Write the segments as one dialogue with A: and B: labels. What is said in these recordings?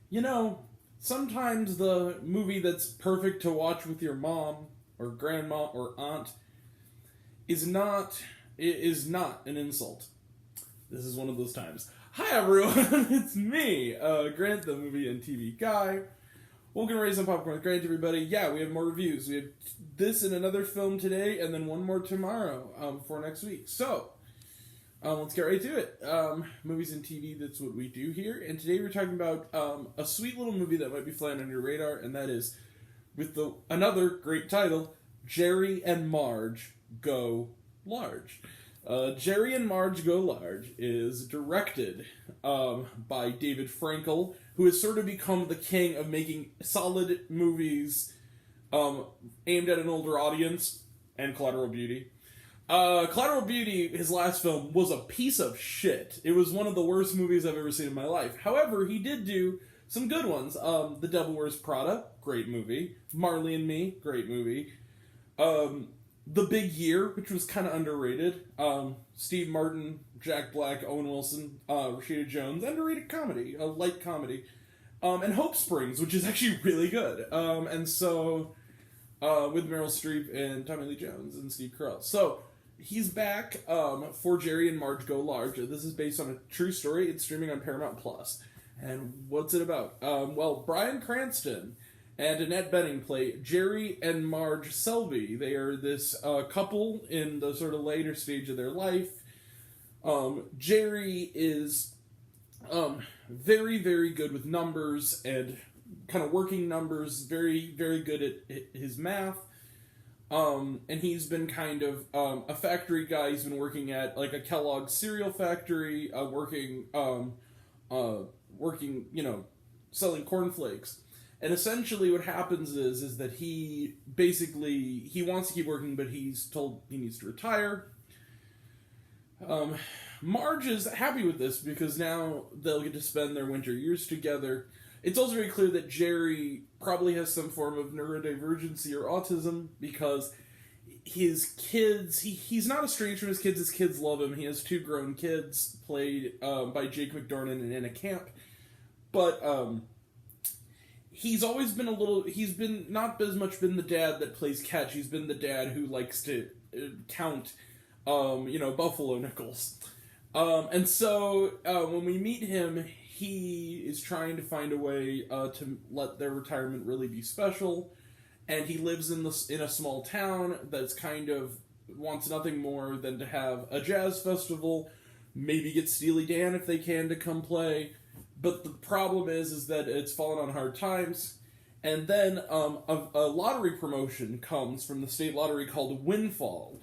A: You know, sometimes the movie that's perfect to watch with your mom or grandma or aunt is not an insult. This is one of those times. Hi everyone, it's me, Grant, the movie and TV guy. Welcome to Raise some Popcorn with Grant, everybody. Yeah, we have more reviews. We have this and another film today, and then one more tomorrow for next week. So, let's get right to it. Movies and TV, that's what we do here. And today we're talking about a sweet little movie that might be flying on your radar, and that is, with another great title, Jerry and Marge Go Large. Jerry and Marge Go Large is directed by David Frankel, who has sort of become the king of making solid movies aimed at an older audience, and Collateral Beauty. Collateral Beauty, his last film, was a piece of shit. It was one of the worst movies I've ever seen in my life. However, he did do some good ones. The Devil Wears Prada, great movie. Marley and Me, great movie. The Big Year, which was kind of underrated. Steve Martin, Jack Black, Owen Wilson, Rashida Jones, underrated comedy, a light comedy. And Hope Springs, which is actually really good. And so, with Meryl Streep and Tommy Lee Jones and Steve Carell. So, he's back for Jerry and Marge Go Large. This is based on a true story. It's streaming on Paramount Plus. And what's it about? Well, Bryan Cranston and Annette play Jerry and Marge Selby. They are this couple in the sort of later stage of their life. Jerry is very, very good with numbers and kind of working numbers, very, very good at his math. And he's been kind of a factory guy. He's been working at like a Kellogg's cereal factory, working, selling cornflakes. And essentially what happens is that he wants to keep working, but he's told he needs to retire. Marge is happy with this because now they'll get to spend their winter years together. It's also very clear that Jerry probably has some form of neurodivergency or autism because his kids, he's not estranged from his kids love him. He has two grown kids played by Jake McDornan and Anna Camp. But he's always been not as much been the dad that plays catch. He's been the dad who likes to count, buffalo nickels. And so when we meet him, he is trying to find a way to let their retirement really be special. And he lives in a small town that's kind of wants nothing more than to have a jazz festival, maybe get Steely Dan if they can to come play. But the problem is that it's fallen on hard times. And then a lottery promotion comes from the state lottery called Windfall.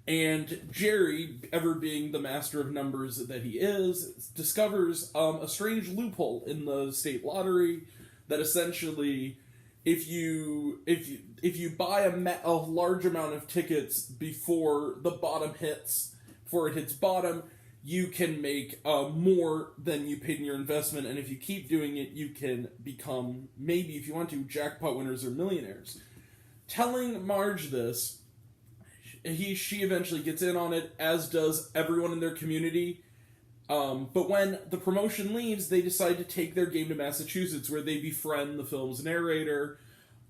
A: And Jerry, ever being the master of numbers that he is, discovers a strange loophole in the state lottery that essentially, if you buy a large amount of tickets before it hits bottom, you can make more than you paid in your investment, and if you keep doing it, you can become, maybe if you want to, jackpot winners or millionaires. Telling Marge this, she eventually gets in on it, as does everyone in their community. But when the promotion leaves, they decide to take their game to Massachusetts, where they befriend the film's narrator,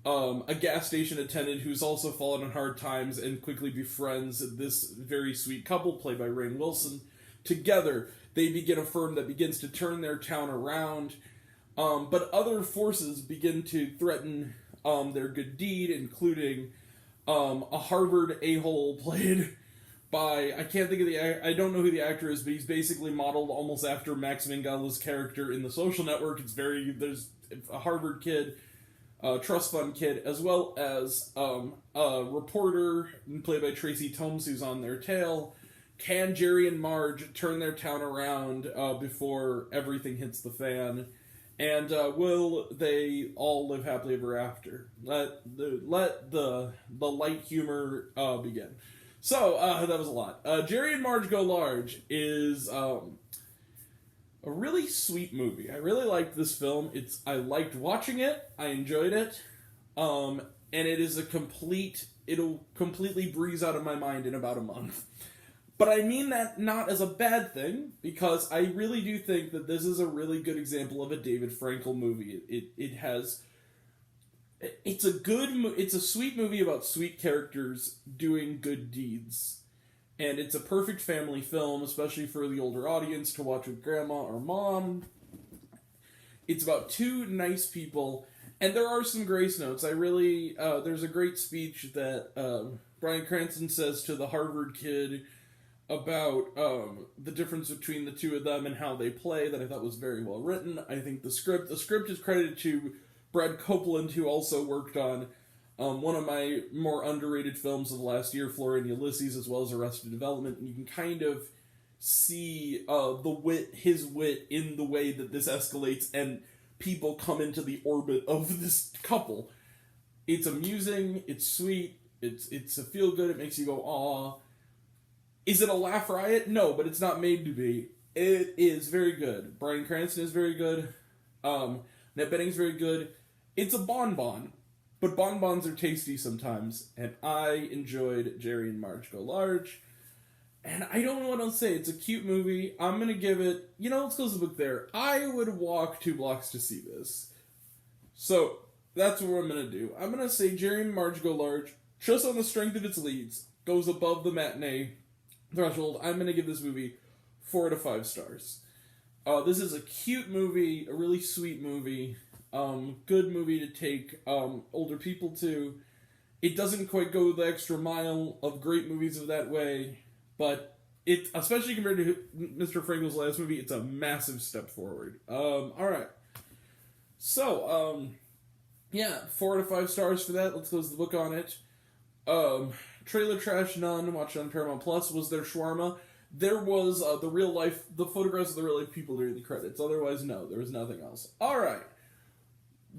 A: a gas station attendant who's also fallen on hard times, and quickly befriends this very sweet couple, played by Rainn Wilson. Together, they begin a firm that begins to turn their town around, but other forces begin to threaten their good deed, including a Harvard a-hole played by, I don't know who the actor is, but he's basically modeled almost after Max Mangala's character in The Social Network. There's a Harvard kid, trust fund kid, as well as a reporter played by Tracy Thoms who's on their tail. Can Jerry and Marge turn their town around before everything hits the fan? And will they all live happily ever after? Let the light humor begin. So, that was a lot. Jerry and Marge Go Large is a really sweet movie. I really liked this film. I liked watching it. I enjoyed it. And it is it'll completely breeze out of my mind in about a month. But I mean that not as a bad thing, because I really do think that this is a really good example of a David Frankel movie. It's a sweet movie about sweet characters doing good deeds. And it's a perfect family film, especially for the older audience to watch with grandma or mom. It's about two nice people, and there are some grace notes. There's a great speech that Bryan Cranston says to the Harvard kid about the difference between the two of them and how they play, that I thought was very well written. I think the script is credited to Brad Copeland, who also worked on one of my more underrated films of the last year, Flora and Ulysses, as well as Arrested Development, and you can kind of see his wit in the way that this escalates and people come into the orbit of this couple. It's amusing, it's sweet, it's a feel good, it makes you go, aw. Is it a laugh riot? No, but it's not made to be. It is very good. Bryan Cranston is very good. Annette Bening's very good. It's a bonbon, but bonbons are tasty sometimes, and I enjoyed Jerry and Marge Go Large. And I don't know what else to say. It's a cute movie. I'm going to give it... let's close the book there. I would walk 2 blocks to see this. So, that's what I'm going to do. I'm going to say Jerry and Marge Go Large, just on the strength of its leads, goes above the matinee threshold. I'm going to give this movie 4 out of 5 stars. This is a cute movie, a really sweet movie, good movie to take older people to. It doesn't quite go the extra mile of great movies of that way, but it, especially compared to Mr. Frankel's last movie, it's a massive step forward. Alright. So, 4 out of 5 stars for that. Let's close the book on it. Trailer Trash None, watched on Paramount Plus, was their shawarma. There was the photographs of the real life people during the credits. Otherwise, no, there was nothing else. Alright.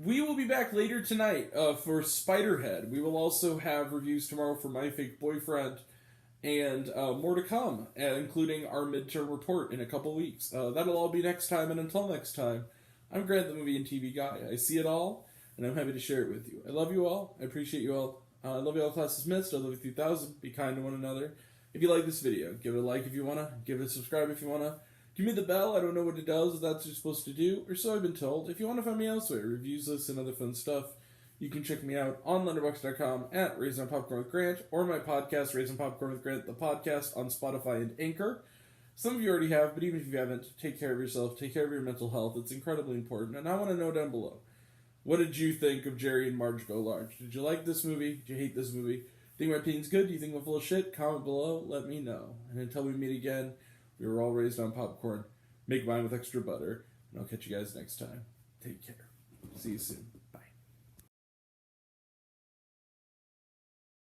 A: We will be back later tonight for Spiderhead. We will also have reviews tomorrow for My Fake Boyfriend, and more to come, including our midterm report in a couple weeks. That'll all be next time, and until next time, I'm Grant, the movie and TV guy. I see it all, and I'm happy to share it with you. I love you all. I appreciate you all. I love you all, class dismissed. I love you 3000. Be kind to one another. If you like this video, give it a like if you want to. Give it a subscribe if you want to. Give me the bell. I don't know what it does, if that's what you're supposed to do, or so I've been told. If you want to find me elsewhere, reviews, lists, and other fun stuff, you can check me out on Letterboxd.com at Raisin on Popcorn with Grant, or my podcast, Raisin Popcorn with Grant, the podcast, on Spotify and Anchor. Some of you already have, but even if you haven't, take care of yourself, take care of your mental health. It's incredibly important, and I want to know down below, what did you think of Jerry and Marge Go Large? Did you like this movie? Did you hate this movie? Think my opinion's good? Do you think I'm full of shit? Comment below, let me know. And until we meet again, we were all raised on popcorn. Make mine with extra butter, and I'll catch you guys next time. Take care. See you soon.